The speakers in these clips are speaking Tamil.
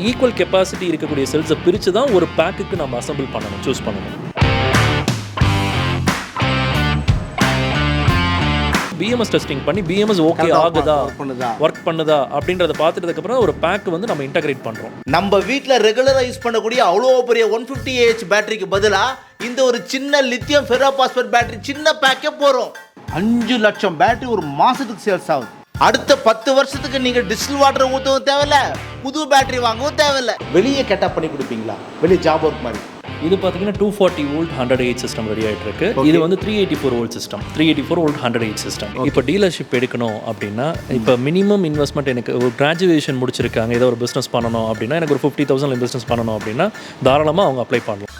ஈக்குவல் கெப்பாசிட்டி இருக்கக்கூடிய செல்ஸை பிரித்து தான் ஒரு பேக்குக்கு நம்ம அசம்பிள் பண்ணணும், சூஸ் பண்ணணும். பிஎம்எஸ் டெஸ்டிங் பண்ணி பிஎம்எஸ் ஓகே ஆகுதா, ஒர்க் பண்ணுதா அப்படின்றத பார்த்துட்டதுக்கப்புறம் ஒரு பேக் வந்து நம்ம இன்டகிரேட் பண்ணுறோம். நம்ம வீட்டில் ரெகுலராக யூஸ் பண்ணக்கூடிய அவ்வளோ பெரிய 150Ah பேட்டரிக்கு பதிலாக இந்த ஒரு சின்ன லித்தியம் ஃபெரோபாஸ்பேட் பேட்டரி சின்ன பேக்கே போகிறோம். 5 லட்சம் பேட்டரி ஒரு மாதத்துக்கு சேல்ஸ் ஆகுது. அடுத்த 10 வருஷத்துக்கு நீங்கள் டிஸ்டில் வாட்டர் ஊற்றவும் தேவையில்ல, புது பேட்டரி வாங்கவும் தேவையில்லை. வெளியே கெட்டப் பண்ணி கொடுப்பீங்களா? வெளியே ஜாப் ஒர்க் மாதிரி. இது பார்த்தீங்கன்னா 240 வோல்ட் 100Ah சிஸ்டம் ரெடி ஆகிட்டு இருக்கு. இது வந்து 384 volt system, 384 volt 100Ah system. இப்போ டீலர்ஷிப் எடுக்கணும் அப்படின்னா இப்போ மினிமம் இன்வெஸ்ட்மெண்ட் எனக்கு ஒரு கிராஜுவேஷன் முடிச்சிருக்காங்க, ஏதோ ஒரு பிஸ்னஸ் பண்ணணும் அப்படின்னா எனக்கு ஒரு 50,000 பிஸ்னஸ் பண்ணணும் அப்படின்னா தாராளமாக அவங்க அப்ளை பண்ணலாம்.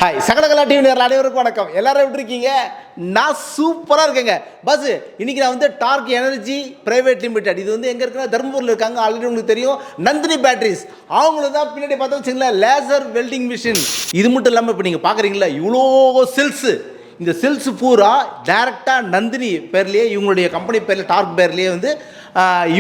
ஹாய், சகலகலா டிவி நேயர்கள் அனைவருக்கும் வணக்கம். எல்லாரும் எப்படி இருக்கீங்க? நான் சூப்பராக இருக்கேங்க. பஸ் இன்னைக்கு நான் வந்து டார்க் எனர்ஜி பிரைவேட் லிமிடெட், இது வந்து எங்கே இருக்குன்னா தர்மபுரியில் இருக்காங்க. ஆல்ரெடி உங்களுக்கு தெரியும் நந்தினி பேட்டரிஸ். அவங்களுக்கு தான் பின்னாடி பார்த்தா வச்சுங்களேன் லேசர் வெல்டிங் மிஷின். இது மட்டும் இல்லாமல் இப்போ நீங்கள் பார்க்குறீங்களா இவ்வளோ செல்ஸு. இந்த செல்ஸ் பூரா டைரெக்டாக நந்தினி பேர்லேயே, இவங்களுடைய கம்பெனி பேரில் டார்க் பேர்லேயே வந்து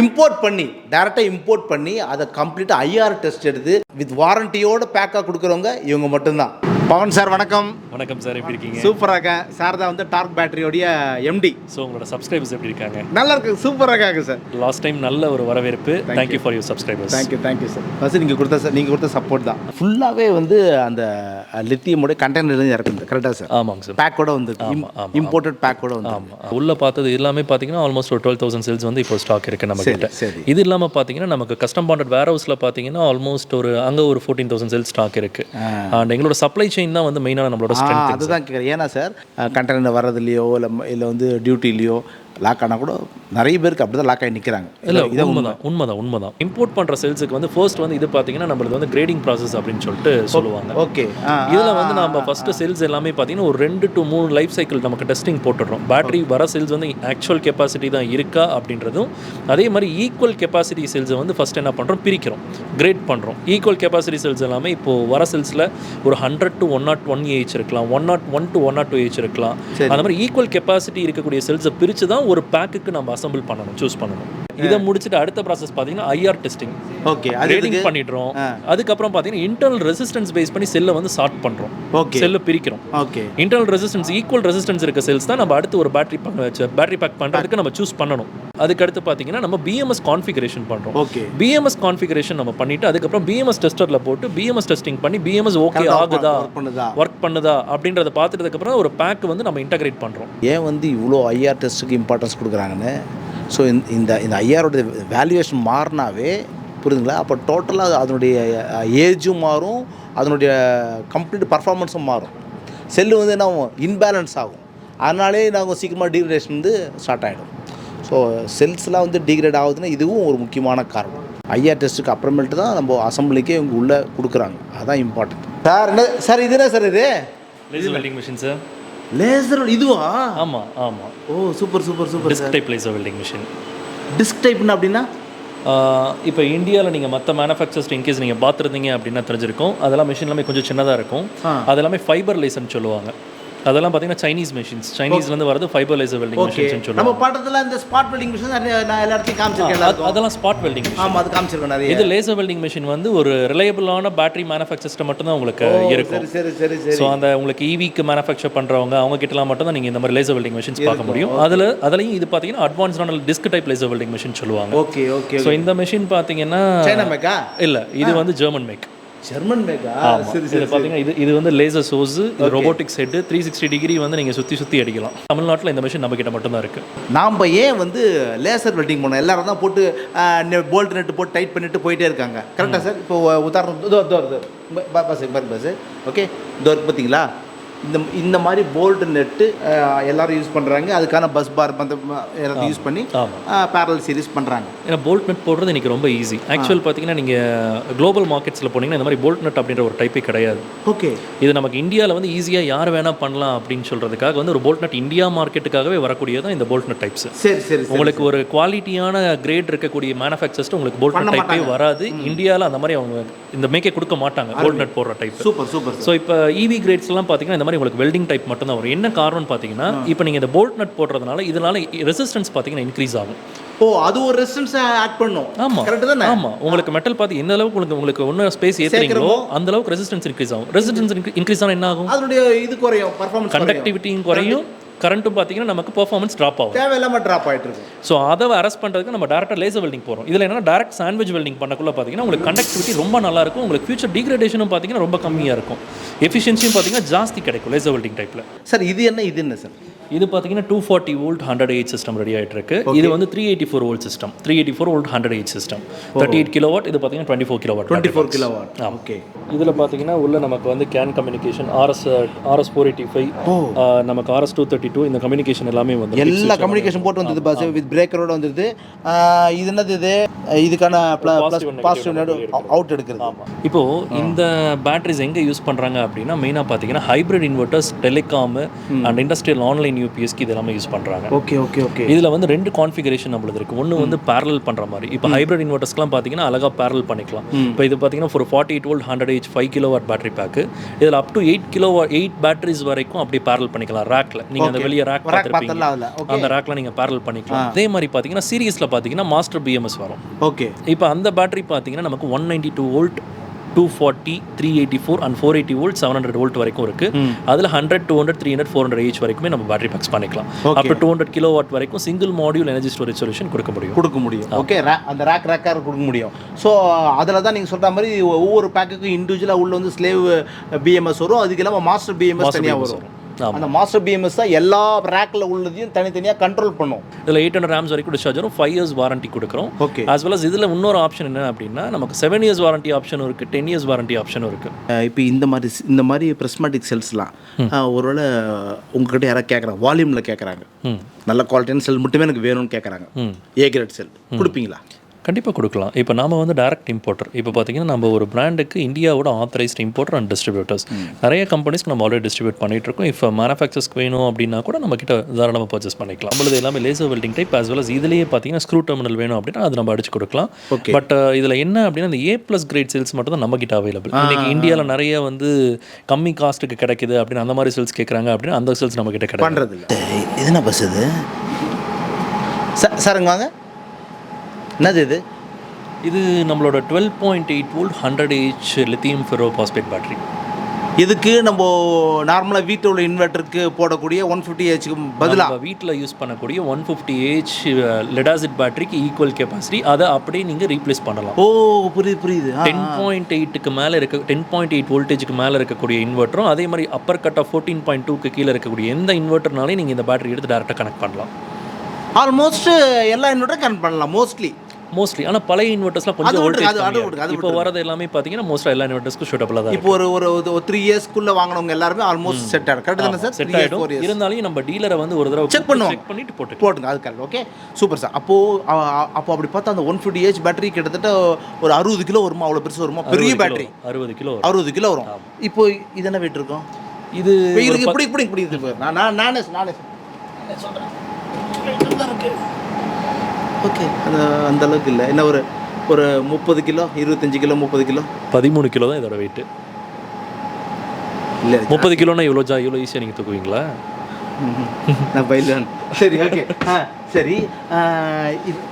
இம்போர்ட் பண்ணி டைரெக்டாக இம்போர்ட் பண்ணி அதை கம்ப்ளீட்டாக ஐஆர் டெஸ்ட் எடுத்து வித் வாரண்டியோட பேக்காக கொடுக்குறவங்க இவங்க மட்டும்தான். பவன் சார் வணக்கம். வணக்கம் சார், எப்படி இருக்கீங்க? சூப்பராக இருக்கேன் சார். தான் வந்து டார்க் பேட்டரியோடைய எம்டி. ஸோ உங்களோட சப்ஸ்கிரைபர்ஸ் எப்படி இருக்காங்க? நல்லா இருக்கு, சூப்பராக இருக்காங்க சார். லாஸ்ட் டைம் நல்ல ஒரு வரவேற்பு. Thank you for your subscribers. Thank you sir. First நீங்கள் கொடுத்த சப்போர்ட் தான். ஃபுல்லாகவே வந்து அந்த லித்தியமோட கண்டெய்னர் இறக்குது கரெக்டாக சார்? ஆமாங்க சார். பேக்கோட வந்து இம்போர்ட்டட் பேக்கோட வந்து. ஆமாம், உள்ள பார்த்தது எல்லாமே பார்த்தீங்கன்னா ஆல்மோஸ்ட் ஒரு 12,000 செல்ஸ் வந்து இப்போ ஸ்டாக் இருக்கு நம்ம கிட்ட. இது இல்லாமல் பார்த்தீங்கன்னா நமக்கு கஸ்டம் பாண்டட் வேர் ஹவுஸில் பார்த்தீங்கன்னா ஆல்மோஸ்ட் ஒரு அங்கே ஒரு 14,000 செல்ஸ் ஸ்டாக் இருக்கு. அண்ட் எங்களோட சப்ளை செயின் தான் வந்து மெயினான நம்மளோட ஸ்ட்ரென்த். அதுதான் கேட்குறேன். ஏன்னா சார் கண்டெய்னர் வர்றதுலையோ இல்லை வந்து டியூட்டிலையோ லாக் ஆனால் கூட நிறைய பேருக்கு அப்படி தான் லாக் ஆகி நிற்கிறாங்க. இல்லை, உண்மைதான். இம்போர்ட் பண்ணுற செல்ஸுக்கு வந்து ஃபர்ஸ்ட் வந்து இது பார்த்தீங்கன்னா நம்மளுக்கு வந்து கிரேடிங் ப்ராசஸ் அப்படின்னு சொல்லிட்டு சொல்லுவாங்க. ஓகே. இதில் வந்து நம்ம ஃபஸ்ட்டு செல்ஸ் எல்லாமே பார்த்தீங்கன்னா ஒரு 2 to 3 லைஃப் சைக்கிள் நமக்கு டெஸ்டிங் போட்டுடுறோம். பேட்டரி வர செல்ஸ் வந்து ஆக்சுவல் கெப்பாசிட்டி தான் இருக்கா அப்படின்றதும், அதே மாதிரி ஈக்குவல் கெப்பாசிட்டி செல்ஸை வந்து ஃபஸ்ட் என்ன பண்ணுறோம், பிரிக்கிறோம், கிரேட் பண்ணுறோம். ஈக்குவல் கெப்பாசிட்டி செல்ஸ் எல்லாமே இப்போது வர செல்ஸில் ஒரு 100 to 101Ah இருக்கலாம், 101 to 102Ah இருக்கலாம். அந்த மாதிரி ஈக்குவல் கெப்பாசிட்டி இருக்கக்கூடிய செல்ஸை பிரித்து தான் ஒரு பேக்குக்கு நம்ம அசம்பிள் பண்ணணும், சூஸ் பண்ணணும். இதை முடிச்சுட்டு அடுத்த ப்ராசஸ் பார்த்தீங்கன்னா ஐஆர் டெஸ்டிங். ஓகே, கிரேடிங் பண்ணிடுறோம். அதுக்கப்புறம் பார்த்தீங்கன்னா இன்டர்னல் ரெசிஸ்டன்ஸ் பேஸ் பண்ணி செல்லை வந்து சார்ட் பண்ணுறோம். ஓகே, செல்லை பிரிக்கிறோம். Okay, internal resistance equal resistance இருக்க செல்ஸ் தான் நம்ம அடுத்து ஒரு பேட்டரி பேக் பண்ணுறதுக்கு நம்ம சூஸ் பண்ணணும். அதுக்கடுத்து பார்த்தீங்கன்னா நம்ம பிஎம்எஸ் கான்ஃபிகரேஷன் பண்ணுறோம். ஓகே, பிஎம்எஸ் கான்ஃபிகரேஷன் நம்ம பண்ணிட்டு அதுக்கப்புறம் பிஎம்எஸ் டெஸ்டரில் போட்டு பிஎம்எஸ் டெஸ்டிங் பண்ணி பிஎம்எஸ் ஓகே ஆகுதா, ஒர்க் பண்ணுதா அப்படின்றத பார்த்துட்டதுக்கப்புறம் ஒரு பேக் வந்து நம்ம இன்டகிரேட் பண்ணுறோம். ஏன் வந்து இவ்வளோ ஐஆர் டெஸ்ட்டுக்கு இம்பார்ட்டன்ஸ் கொடுக்குறாங்கன்னு. ஸோ இந்த ஐஆரோட வேல்யூவேஷன் மாறினாவே புரியுதுங்களா? அப்போ டோட்டலாக அதனுடைய ஏஜும் மாறும், அதனுடைய கம்ப்ளீட் பர்ஃபார்மன்ஸும் மாறும். செல்லு வந்து என்ன இன்பேலன்ஸ் ஆகும். அதனாலே நாங்கள் சீக்கிரமாக டீக்ரேடேஷன் வந்து ஸ்டார்ட் ஆகிடும். ஸோ செல்ஸ்லாம் வந்து டீக்ரேட் ஆகுதுன்னா இதுவும் ஒரு முக்கியமான காரணம். ஐஆர் டெஸ்ட்டுக்கு அப்புறமேட்டு தான் நம்ம அசம்பிளிக்கே இவங்க உள்ளே கொடுக்குறாங்க. அதுதான் இம்பார்ட்டன்ட். சார் என்ன சார் இது என்ன சார்? இது laser welding machine sir. Laser இதுவா? ஆமாம். Oh, super. Disc type laser welding machine. Disc டைப்னா அப்படின்னா இப்போ இந்தியாவில் நீங்கள் மற்ற மேனுஃபேக்சர்ஸ் இன்கேஸ் நீங்கள் பார்த்துருந்தீங்க அப்படின்னா தெரிஞ்சிருக்கும். அதெல்லாம் மிஷின் எல்லாமே கொஞ்சம் சின்னதாக இருக்கும். அதெல்லாமே ஃபைபர் லேசர்னு சொல்லுவாங்க. அதெல்லாம் பார்த்தீங்கன்னா சைனீஸ் மிஷின்ஸ், சைனீஸ்லேருந்து வரது ஃபைபர் லேசர் வெல்டிங் மிஷின்ஸ் சொல்லுவாங்க. நம்ம பாட்டத்தில் இந்த ஸ்பாட் வெல்டிங் மிஷின் நான் எல்லாத்தையும் காமிச்சிருக்கேன். அதெல்லாம் ஸ்பாட் வெல்டிங் மிஷின். ஆமாம், அது காமிச்சிருக்கேன் நிறைய. இது லேசர் வெல்டிங் மிஷின் வந்து ஒரு ரிலையபிளான பேட்டரி மேனுஃபேக்சர்ஸ்ட்டு மட்டும்தான் உங்களுக்கு இருக்கும். சரி. ஸோ அந்த உங்களுக்கு ஈவிக்கு மேனுஃபேக்சர் பண்ணுறவங்க அவங்க கிட்டலாம் மட்டும் தான் நீங்கள் இந்த மாதிரி லேசர் வெல்டிங் மிஷின்ஸ் பார்க்க முடியும். அதுலேயும் இது பார்த்தீங்கன்னா அட்வான்ஸ்டான disc type laser welding machine சொல்லுவாங்க. ஓகே. ஸோ இந்த மிஷின் பார்த்தீங்கன்னா சைனா மேக்கா? இல்லை, இது வந்து ஜெர்மன் மேக். ஜெர்மன் மேக்கா? சரி. பார்த்தீங்கன்னா இது வந்து laser source, robotics head, 360 degree வந்து நீங்கள் சுற்றி அடிக்கலாம். தமிழ்நாட்டில் இந்த மிஷின் நம்ம கிட்ட மட்டும்தான் இருக்குது. நாம் ஏன் வந்து லேசர் வெல்டிங் பண்ணோம்? எல்லாரும் தான் போட்டு போல்ட் நெட்டு போட்டு டைட் பண்ணிட்டு போயிட்டே இருக்காங்க. கரெக்டாக சார்? இப்போ உதாரணம் பஸ் ஓகே, பார்த்தீங்களா இந்த மாதிரி போல்ட் நெட்டு எல்லாரும் யூஸ் பண்ணுறாங்க. அதுக்கான பஸ் பார் வந்து எல்லாத்தையும் யூஸ் பண்ணி பேரல் சீரிஸ் பண்ணுறாங்க. ஏன்னா போல்ட் நெட் போடுறது இன்றைக்கி ரொம்ப ஈஸி. ஆக்சுவல் பார்த்தீங்கன்னா நீங்கள் குளோபல் மார்க்கெட்ஸில் போனீங்கன்னா இந்த மாதிரி போல்ட் நெட் அப்படின்ற ஒரு டைப்பே கிடையாது. ஓகே, இது நமக்கு இந்தியாவில் வந்து ஈஸியாக யார் வேணால் பண்ணலாம் அப்படின்னு சொல்கிறதுக்காக வந்து ஒரு போல்ட் நெட் இந்தியா மார்க்கெட்டுக்காகவே வரக்கூடியதான் இந்த போல்ட் நெட் டைப்ஸ். சரி. உங்களுக்கு ஒரு குவாலிட்டியான கிரேட் இருக்கக்கூடிய மேனுஃபேக்சர்ஸ்ட்டு உங்களுக்கு போல்ட் நெட் டைப்பே வராது. இந்தியாவில் அந்த மாதிரி அவங்க இந்த மேக்கே கொடுக்க மாட்டாங்க போல்ட் நெட் போடுற டைப். சூப்பர். ஸோ இப்போ இவி கிரேட்ஸ்லாம் பார்த்தீங்கன்னா இந்த மாதிரி உங்களுக்கு வெல்டிங் டைப் மட்டும் தான் வரும். என்ன காரணம்னு பார்த்தீங்கன்னா இப்போ நீங்கள் இந்த போல்ட் நட் போடுறதுனால இதனால ரெசிஸ்டன்ஸ் பார்த்தீங்கன்னா இன்க்ரீஸ் ஆகும். ஓ அது ஒரு ரெசிஸ்டன்ஸ் ஆட் பண்ணும். ஆமா கரெக்ட் தானே? ஆமா, உங்களுக்கு மெட்டல் பாத்து என்ன அளவுக்கு உங்களுக்கு ஒன்னும் ஸ்பேஸ் ஏத்துறீங்களோ அந்த அளவுக்கு ரெசிஸ்டன்ஸ் இன்க்ரீஸ் ஆகும். ரெசிஸ்டன்ஸ் இன்க்ரீஸ் ஆனா என்ன ஆகும்? அதனுடைய இது குறையும், பெர்ஃபார்மன்ஸ் கண்டக்டிவிட்டியும் குறையும், கரண்ட்டும் பார்த்தீங்கன்னா நமக்கு பெர்ஃபார்மன்ஸ் ட்ராப் ஆகும், தேவையில்லாமல் ட்ராப் ஆகிட்டு இருக்கும். ஸோ அதை அரெஸ்ட் பண்ணுறதுக்கு நம்ம டேரக்டாக லேசர் வெல்டிங் போகிறோம். இதில் என்னன்னா டேரக்ட் சாண்ட்விச் வெல்டிங் பண்ணக்குள்ள பார்த்தீங்கன்னா உங்களுக்கு கண்டக்டிவிட்டி ரொம்ப நல்லா இருக்கும், உங்களுக்கு ஃபியூச்சர் டிகிரேடேஷனும் பார்த்தீங்கன்னா ரொம்ப கம்மியாக இருக்கும், எஃபிஷியன்சியும் பார்த்தீங்கன்னா ஜாஸ்தி கிடைக்கும் லேசர் வெல்டிங் டைப்பில். சார் இது என்ன சார்? இது பார்த்தீங்கன்னா 240 வோல்ட் 100H சிஸ்டம் ரெடி ஆகிட்டு இருக்கு. இது வந்து 384 volt system, 384 volt 100H system, 38 kilowatt. இது பார்த்தீங்கன்னா 24 கிலோவாட். 24 கிலோவாட். ஓகே. இதில் பார்த்தீங்கன்னா உள்ள நமக்கு வந்து கேன் கம்யூனிகேஷன், RS 485, நமக்கு RS 232, இந்த கம்யூனிகேஷன் எல்லாமே வந்து எல்லா கம்யூனிகேஷன் போட்டு வந்தது பாஸ், வித் பிரேக்கரோட வந்தது. இது என்னது? இது இதுக்கான பாசிட்டிவ் அவுட் எடுக்கிறது. ஆமாம். இப்போது இந்த பேட்டரிஸ் எங்கே யூஸ் பண்ணுறாங்க அப்படின்னா மெயினாக பார்த்தீங்கன்னா hybrid inverters, telecom and industrial online யூபிஎஸ்க்கு இது எல்லாமே யூஸ் பண்ணுறாங்க. Okay okay okay. இதில் வந்து 2 கான்ஃபிகரேஷன் நம்மளுக்கு இருக்குது. ஒன்று வந்து பேரல் பண்ணுற மாதிரி, இப்போ ஹைப்ரிட் இன்வெர்ட்டர்ஸ்லாம் பார்த்தீங்கன்னா அழகாக பேரல் பண்ணிக்கலாம். இப்போ இது பார்த்தீங்கன்னா ஒரு 48 volt 100H 5 kilowatt battery bag. இதில் அப் டு 8 கிலோவாட் 8 பேட்டரிஸ் வரைக்கும் அப்படி பேரல் பண்ணிக்கலாம். ரேக்கில் நீங்கள் அந்த வெளியே ரேக் பார்த்துருப்பீங்க, அந்த ரேக்கில் நீங்கள் பேரல் பண்ணிக்கலாம். அதே மாதிரி பார்த்தீங்கன்னா சீரியஸில் பார்த்தீங்கன்னா மாஸ்டர் பிஎம்எஸ் வரும். ஓகே. இப்போ அந்த பேட்டரி பார்த்தீங்கன்னா நமக்கு 192 வோல்ட் 240 384 அண்ட் 480 வோல்ட் 700 வோல்ட் வரைக்கும் இருக்கு. அதில் 100 200 300 400H வரைக்குமே நம்ம பேட்டரி பேக்ஸ் பண்ணிக்கலாம். அப் டு 200 கிலோவாட் வரைக்கும் single module energy storage solution கொடுக்க முடியும். ஓகே. அந்த ரேக்காக கொடுக்க முடியும். ஸோ அதில் தான் நீங்கள் சொல்கிற மாதிரி ஒவ்வொரு பேக்குக்கும் இண்டிவிஜுவலாக உள்ள வந்து ஸ்லேவ் பிஎம்எஸ் வரும், அதுக்கு இல்லாமல் மாஸ்டர் பிஎம்எஸ் தனியாக வரும். அந்த மாஸ்டர் பிஎம்எஸ் தான் எல்லா ரேக்கில் உள்ளதையும் தனித்தனியாக கண்ட்ரோல் பண்ணும். இதில் 800 ஆம்ஸ் வரைக்கும் டிஸ்சார்ஜ் வரும், 5 இயர்ஸ் வாரண்டி கொடுக்குறோம். ஓகே. ஆஸ் வெல் அஸ் இதில் இன்னொரு ஆப்ஷன் என்ன அப்படின்னா நமக்கு 7 இயர்ஸ் வாரண்டி ஆப்ஷனும் இருக்குது, 10 இயர்ஸ் வாரண்டி ஆப்ஷனும் இருக்குது. இப்போ இந்த மாதிரி பிரிஸ்மாட்டிக் செல்ஸ்லாம் ஒருவேளை உங்ககிட்ட யாராவது கேட்குறாங்க, வால்யூமில் கேட்குறாங்க, நல்ல குவாலிட்டியான செல் மட்டுமே எனக்கு வேணும்னு கேட்குறாங்க, ஏ கிரேட் செல் கொடுப்பீங்களா? கண்டிப்பாக கொடுக்கலாம். இப்போ நாம வந்து டைரக்ட் இம்போர்ட்டர். இப்போ பார்த்தீங்கன்னா நம்ம ஒரு பிராண்டுக்கு இந்தியாவோட ஆத்தரைஸ்ட் இம்போர்ட்டர் அண்ட் டிஸ்ட்ரிபியூட்டர்ஸ் நிறைய கம்பெனிஸ்க்கு நம்ம ஆல்ரெடி டிஸ்ட்ரிபியூட் பண்ணிட்டு இருக்கோம். இப்போ மேனுஃபேக்சர்ஸ்க்கு வேணும் அப்படின்னா கூட நம்ம கிட்ட தாராளமாக பர்ச்சேஸ் பண்ணிக்கலாம். நம்மளது எல்லாமே laser welding type as well as இதுலேயே பார்த்தீங்கன்னா ஸ்க்ரூ டெர்மினல் வேணும் அப்படின்னா அது நம்ம அடிச்சு கொடுக்கலாம். பட் இதில் என்ன அப்படின்னா இந்த A+ கிரேட் செல்ஸ் மட்டும் தான் நம்ம கிட்ட அவைலபிள். இன்னைக்கு இந்தியாவில் நிறைய வந்து கம்மி காஸ்ட்டுக்கு கிடைக்குது அப்படின்னு அந்த மாதிரி செல்ஸ் கேட்குறாங்க அப்படின்னா அந்த செல்ஸ் நம்ம கிட்ட கிடையாது. இது என்ன பஸ் இது சார்? வாங்க, என்னது இது? இது நம்மளோட 12.8 volt 100H lithium ferrophosphate battery. இதுக்கு நம்ம நார்மலாக வீட்டில் உள்ள இன்வெர்ட்டருக்கு போடக்கூடிய 150Hக்கு பதிலாக வீட்டில் யூஸ் பண்ணக்கூடிய 150H லெடாசிட் பேட்டரிக்கு ஈக்குவல் கெப்பாசிட்டி, அதை அப்படியே நீங்கள் ரீப்ளேஸ் பண்ணலாம். ஓ புரியுது. 10.8க்கு மேலே 10.8 வோல்டேஜுக்கு மேலே இருக்கக்கூடிய இன்வெர்ட்டரும் அதே மாதிரி அப்பர் கட் ஆஃப் 14.2க்கு கீழே இருக்கக்கூடிய எந்த இன்வெர்ட்டர்னாலையும் நீங்கள் இந்த பேட்டரி எடுத்து டேரெக்டாக கனெக்ட் பண்ணலாம். ஆல்மோஸ்ட் எல்லா இன்வெர்ட்டரும் கனெக்ட் பண்ணலாம் மோஸ்ட்லி. ஆனால் பழைய இன்வெர்ட்டர்ஸ்லாம் கொஞ்சம் வோல்டேஜ் இப்போ வரது எல்லாமே பார்த்தீங்கன்னா மோஸ்ட்டாக எல்லா இன்வெர்ட்டர்ஸ்க்கும் சூட்டபிளாக தான். இப்போ ஒரு 3 இயர்ஸ்க்குள்ளே வாங்கினவங்க எல்லாருமே ஆல்மோஸ்ட் செட் ஆகிடும். கரெக்ட் தானே சார்? செட் ஆகிடும். இருந்தாலும் நம்ம டீலரை வந்து ஒரு தடவை செக் பண்ணிட்டு போட்டுங்க. அது கரெக்ட். Okay, super sir. அப்போ அப்படி பார்த்தா அந்த 150H பேட்டரி கிட்டத்தட்ட ஒரு 60 கிலோ வருமா? அவ்வளோ பெருசு வருமா? பெரிய பேட்டரி 60 கிலோ வரும். இப்போ இது என்ன வெயிட் இருக்கும்? இது இப்படி நானே சொல்கிறேன். ஓகே, அந்த அளவுக்கு இல்லை. என்ன ஒரு 30 கிலோ 25 கிலோ 30 கிலோ 13 கிலோ தான் இதோட வெயிட்டு. இல்லை 30 கிலோனா இவ்வளோ ஈஸியாக நீங்கள் தூக்குவீங்களா? நான் பயிலான். சரி, ஓகே. சரி,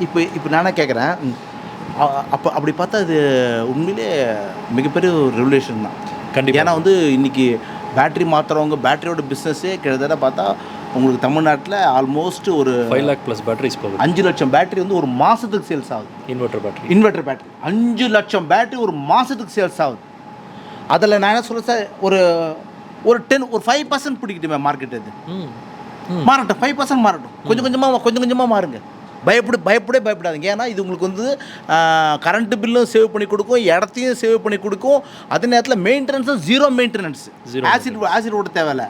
இப்போ நானே கேட்குறேன். அப்படி பார்த்தா அது உண்மையிலே மிகப்பெரிய ஒரு ரெவல்யூஷன் தான். கண்டிப்பாக. ஏன்னா வந்து இன்றைக்கி பேட்டரி மாற்றுறவங்க பேட்டரியோட பிஸ்னஸே கிட்டத்தட்ட பார்த்தா உங்களுக்கு தமிழ்நாட்டில் ஆல்மோஸ்ட் ஒரு 5 lakh ப்ளஸ் பேட்டரிஸ் போகுது. 5 லட்சம் பேட்டரி வந்து ஒரு மாதத்துக்கு சேல்ஸ் ஆகுது. இன்வெர்ட்டர் பேட்டரி 5 லட்சம் பேட்டரி ஒரு மாதத்துக்கு சேல்ஸ் ஆகுது. அதில் நான் என்ன சொல்கிறேன் சார், ஒரு 5% பிடிக்கட்டுமே மார்க்கெட். இது மாறட்டும், 5% மாறட்டும், கொஞ்சம் கொஞ்சமாக மாறுங்க. பயப்படாதீங்க. ஏன்னா இது உங்களுக்கு வந்து கரண்ட் பில்லும் சேவ் பண்ணி கொடுக்கும், இடத்தையும் சேவ் பண்ணி கொடுக்கும். அதே நேரத்தில் மெயின்டெனன்ஸும் ஜீரோ மெயின்டெனன்ஸ். ஆசிட் ஓட தேவையில்ல.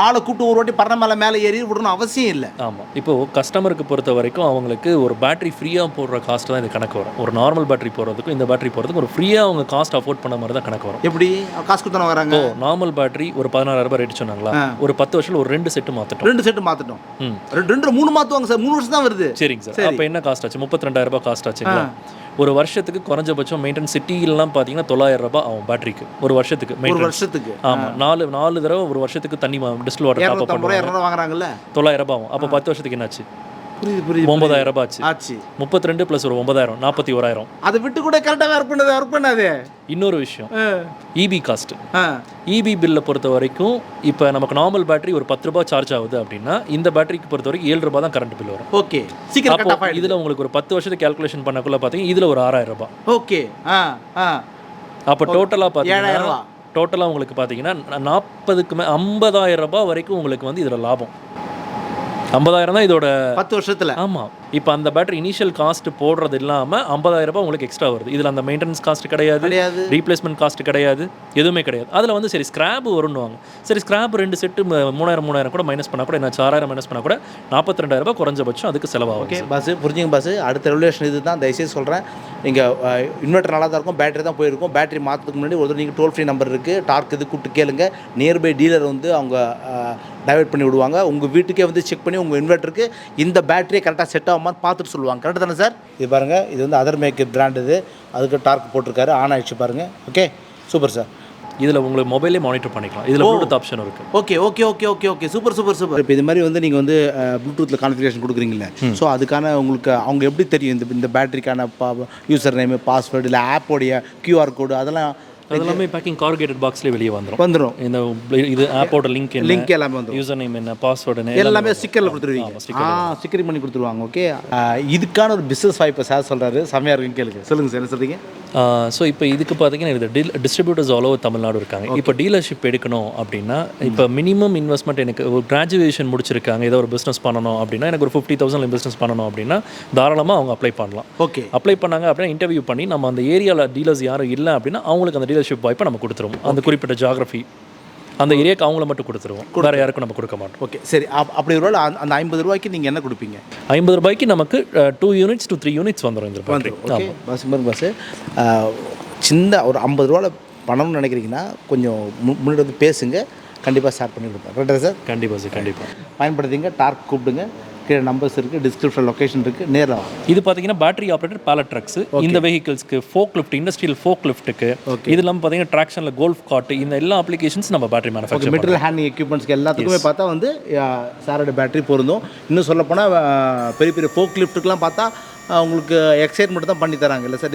ஆளை கூப்பிட்டு ஒரு வாட்டி பறந்த மேலே ஏறி விடணும் அவசியம் இல்லை. ஆமாம். இப்போது கஸ்டமருக்கு பொறுத்த வரைக்கும் அவங்களுக்கு ஒரு பேட்டரி ஃப்ரீயாக போடுற காஸ்ட் தான் இது கணக்கு வரும். ஒரு நார்மல் பேட்டரி போடுறதுக்கும் இந்த பேட்டரி போடுறதுக்கும் ஒரு ஃப்ரீயாக அவங்க காஸ்ட் அஃபோர்ட் பண்ண மாதிரி தான் கணக்கு வரும். எப்படி காசு கொடுத்தா வராங்க? நார்மல் பேட்டரி ஒரு 16,000 ரேட் சொன்னாங்களா, ஒரு 10 வருஷம் ஒரு 2 செட்டு மாற்றிட்டோம். 3 மாற்றுவாங்க சார். 3 வருஷம் தான் வருது. சரிங்க சார். அப்போ என்ன காஸ்ட் ஆச்சு? 32,000 காஸ்ட் ஆச்சுங்களா? ஒரு வருஷத்துக்கு குறைஞ்சபட்சம் மெயின்டெனன்ஸ் சிட்டிலாம் பார்த்தீங்கன்னா 900 ஆகும் பேட்டரிக்கு ஒரு வருஷத்துக்கு. ஆமாம், 4 தடவை ஒரு வருஷத்துக்கு தண்ணி டிஸ்டில் வாட்டர் டாப் அப் பண்ணுவாங்க. 900 ஆகும். அப்போ 10 வருஷத்துக்கு என்னாச்சு? புரியுது புரியுது 9,000 ரூபாய் ஆச்சு. ஆச்சு 32 + ஒரு 9,000 41,000. அதை விட்டு கூட கரெக்டாக ஒர்க் பண்ணாது. இன்னொரு விஷயம் இபி காஸ்ட். இபி பில்லை பொறுத்த வரைக்கும் இப்போ நமக்கு நார்மல் பேட்டரி ஒரு 10 ரூபாய் சார்ஜ் ஆகுது அப்படின்னா இந்த பேட்டரிக்கு பொறுத்த வரைக்கும் 7 ரூபாய் தான் கரண்ட் பில் வரும். ஓகே சீக்கிரம் அப்போ இதில் உங்களுக்கு ஒரு 10 வருஷத்துக்கு கால்குலேஷன் பண்ணக்குள்ள பார்த்தீங்கன்னா இதில் ஒரு 6,000 ரூபாய். ஓகே அப்போ டோட்டலாக பார்த்தீங்கன்னா டோட்டலாக உங்களுக்கு பார்த்தீங்கன்னா 50,000 ரூபாய் வரைக்கும் உங்களுக்கு வந்து இதில் லாபம். 50,000 தான் இதோட 10 வருஷத்தில். ஆமாம். இப்போ அந்த பேட்டரி இனிஷியல் காஸ்ட் போடுறது இல்லாமல் 50,000 ரூபாய் உங்களுக்கு எக்ஸ்ட்ரா வருது. இதில் அந்த மெயின்டெனன்ஸ் காஸ்ட் கிடையாது, ரீப்ளேஸ்மெண்ட் காஸ்ட் கிடையாது, எதுவுமே கிடையாது. அதில் வந்து சரி ஸ்கிராப் வரும்னுவாங்க. சரி ஸ்கிராப் 2 செட்டு 3,000 கூட மைனஸ் பண்ணால் கூட என்ன 6,000 மைனஸ் பண்ணால் கூட 42,000 ரூபாய் குறைஞ்சபட்சம் அதுக்கு செலவாகும். ஓகே பஸ் புரிஞ்சுங்க பஸ். அடுத்த ரெகுலேஷன் இது தான் தயவுசெய்து சொல்கிறேன். நீங்கள் இன்வெர்டர் நல்லா தான் இருக்கும், பேட்டரி தான் போயிருக்கும். பேட்டரி மாற்றத்துக்கு முன்னாடி ஒரு நீங்கள் டோல் ஃப்ரீ நம்பர் இருக்குது, டார்க் இது கூப்பிட்டு கேளுங்க. நியர்பை டீலர் வந்து அவங்க டைவர்ட் பண்ணி விடுவாங்க. உங்கள் வீட்டுக்கே வந்து செக் பண்ணி உங்கள் இன்வெர்ட்டருக்கு இந்த பேட்டரியை கரெக்டாக செட் ஆகுமான்னு பார்த்துட்டு சொல்லுவாங்க. கரெக்டு தானே சார்? இது பாருங்கள், இது வந்து அதர் மேக் பிராண்ட். இது அதுக்கு டார்க் போட்டிருக்காரு, ஆன் ஆகிடுச்சு பாருங்கள். Okay super sir. இதில் உங்களுக்கு மொபைலே மானிட்டர் பண்ணிக்கலாம். இதில் ப்ளூடூத் ஆப்ஷன் இருக்குது. Okay okay okay okay okay super super super. இப்போ இது மாதிரி வந்து நீங்கள் வந்து ப்ளூடூத்தில் கான்ஃபிகரேஷன் கொடுக்குறீங்களே, ஸோ அதுக்கான உங்களுக்கு அவங்க எப்படி தெரியும் இந்த பேட்டரிக்கான யூசர் நேமு, பாஸ்வேர்டு, இல்லை ஆப்போடைய QR கோடு அதெல்லாம் எல்லாமே பேக்கிங் கார்கேட்டட் பாக்ஸ்லேயே வெளியே வந்துடும். இந்த இது ஆப்போட லிங்க் எல்லாமே வந்துடும். யூசர் நேம் என்ன, பாஸ்வேர்டு என்ன எல்லாமே ஸ்டிக்கரில் கொடுத்துருவீங்க. ஸ்டிக்கரிங் பண்ணி கொடுத்துருவாங்க. ஓகே இதுக்கான ஒரு பிஸ்னஸ் வாய்ப்பை சார் சொல்கிறாரு, செம்மையாக இருக்குன்னு கேளுங்க. சொல்லுங்கள் சார், என்ன சொல்கிறீங்க? ஸோ இப்போ இதுக்கு பார்த்தீங்கன்னா இது டிஸ்ட்ரிபியூட்டர்ஸ் ஆல் ஓவர் தமிழ்நாடு இருக்காங்க. இப்போ டீலர்ஷிப் எடுக்கணும் அப்படின்னா இப்போ மினிமம் இன்வெஸ்ட்மெண்ட் எனக்கு ஒரு கிராஜுவேஷன் முடிச்சிருக்காங்க, ஏதோ ஒரு பிஸ்னஸ் பண்ணணும் அப்படின்னா எனக்கு ஒரு 50,000 பிஸ்னஸ் பண்ணணும் அப்படின்னா தாராளமாக அவங்க அப்ளை பண்ணலாம். ஓகே அப்ளை பண்ணாங்க அப்படின்னா இன்டர்வியூ பண்ணி நம்ம அந்த ஏரியாவில் டீலர்ஸ் யாரும் இல்லை அப்படின்னா அவங்களுக்கு அந்த டீலர்ஷிப் வாய்ப்பை நம்ம கொடுத்துருவோம். அந்த குறிப்பிட்ட ஜியாகிரஃபி அந்த ஏரியாவுக்கு அவங்கள மட்டும் கொடுத்துருவோம், வேறு யாருக்கும் நம்ம கொடுக்க மாட்டோம். ஓகே சரி. அப்படி ஒரு வேளை அந்த 50 ரூபாய்க்கு நீங்கள் என்ன கொடுப்பீங்க? 50 ரூபாய்க்கு நமக்கு 2 யூனிட்ஸ் to 3 யூனிட்ஸ் வந்துடும். இந்த பேட்டரி. ஓகே பஸ் சின்ன ஒரு 50 ரூபாவில் பண்ணணும்னு நினைக்கிறீங்கன்னா கொஞ்சம் முன்னாடி வந்து பேசுங்க, கண்டிப்பாக ஷேர் பண்ணி கொடுப்பேன். கரெக்டாக சார்? கண்டிப்பாக சார், கண்டிப்பாக பயன்படுத்திங்க. டார்க் கூப்பிடுங்க, கீழே நம்பர்ஸ் இருக்குது, டிஸ்கிரிப்ஷன் லொக்கேஷன் இருக்குது, நேரில். இது பார்த்தீங்கன்னா பேட்டரி ஆப்ரேட்டட் பேலட் ட்ரக்ஸ். இந்த வெஹிக்கிள்ஸ்க்கு ஃபோக் லிஃப்ட், இண்டஸ்ட்ரியல் ஃபோக் லிஃப்ட்டுக்கு, இது இல்லாமல் பார்த்தீங்கன்னா ட்ராக்ஷனில் கோல்ஃப் கார்ட், இந்த எல்லா அப்ளிகேஷன்ஸ் நம்ம பேட்டரி மேனுஃபேக்சர் மெட்டீரியல் ஹேண்டிங் எக்யூப்மெண்ட்ஸ்க்கு எல்லாத்துக்குமே பார்த்தா வந்து சாரோட பேட்டரி பொருந்தும். இன்னும் சொல்லப்போனால் பெரிய பெரிய ஃபோக் லிஃப்ட்டுக்கெலாம் பார்த்தா உங்களுக்கு எக்ஸைட் மட்டும் தான் பண்ணி தராங்க. இல்லை சார்?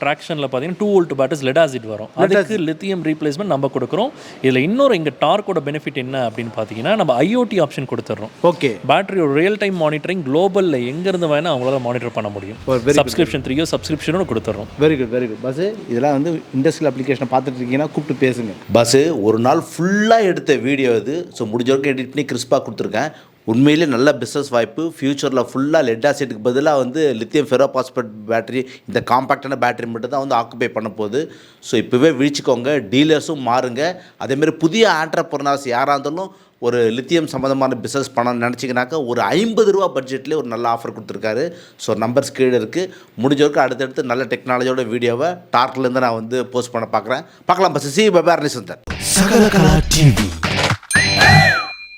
ட்ராக்ஷனில் பார்த்தீங்கன்னா 2 வோல்ட் பேட்டரிஸ் லெட் ஆசிட் வரும். அதுக்கு லித்தியம் ரீப்ளேஸ்மெண்ட் நம்ம கொடுக்குறோம். இதில் இன்னொரு எங்கள் டார்க்கோட பெனிஃபிட் என்ன அப்படின்னு பார்த்தீங்கன்னா நம்ம IoT ஆப்ஷன் கொடுத்துட்றோம். ஓகே பேட்டரி ஒரு ரியல் டைம் மானிட்டரிங் குளோபலில் எங்கேருந்து வேணால் அவங்களால மானிட்டர் பண்ண முடியும். சப்ஸ்கிரிப்ஷன் 3 இயர்ஸ் சப்ஸ்கிரிப்ஷனும் கொடுத்துட்றோம். Very good very good. Bus இதெல்லாம் வந்து இண்டஸ்ட்ரியல் அப்ளிகேஷனை பார்த்துட்டு இருக்கீங்கன்னா கூப்பிட்டு பேசுங்க. பஸ் ஒரு நாள் ஃபுல்லாக எடுத்த வீடியோ இது. ஸோ முடிஞ்ச வரைக்கும் எடிட் பண்ணி கிறிஸ்பாக கொடுத்துருக்கேன். உண்மையிலே நல்ல பிஸ்னஸ் வாய்ப்பு. ஃப்யூச்சரில் ஃபுல்லாக லெட் ஆசிட்டுக்கு பதிலாக வந்து லித்தியம் ஃபெரோபாஸ்பேட் பேட்டரி, இந்த காம்பாக்டான பேட்டரி மட்டும் தான் வந்து ஆக்குபை பண்ண போகுது. ஸோ இப்போவே விழிச்சிக்கோங்க, டீலர்ஸும் மாறுங்க. அதேமாதிரி புதிய ஆண்டர்பிரனர்ஸ் யாராக இருந்தாலும் ஒரு லித்தியம் சம்மந்தமான பிஸ்னஸ் பண்ணணும்னு நினச்சிங்கனாக்கா ஒரு 50 ரூபா பட்ஜெட்லேயே ஒரு நல்ல ஆஃபர் கொடுத்துருக்காரு. ஸோ நம்பர்ஸ் கீழே இருக்குது. முடிஞ்ச வரைக்கும் அடுத்தடுத்து நல்ல டெக்னாலஜியோட வீடியோவை டார்க்லேருந்து நான் வந்து போஸ்ட் பண்ண பார்க்கலாம். பஸ் சி பபாரணி சுந்தர். சகலகலா டிவி.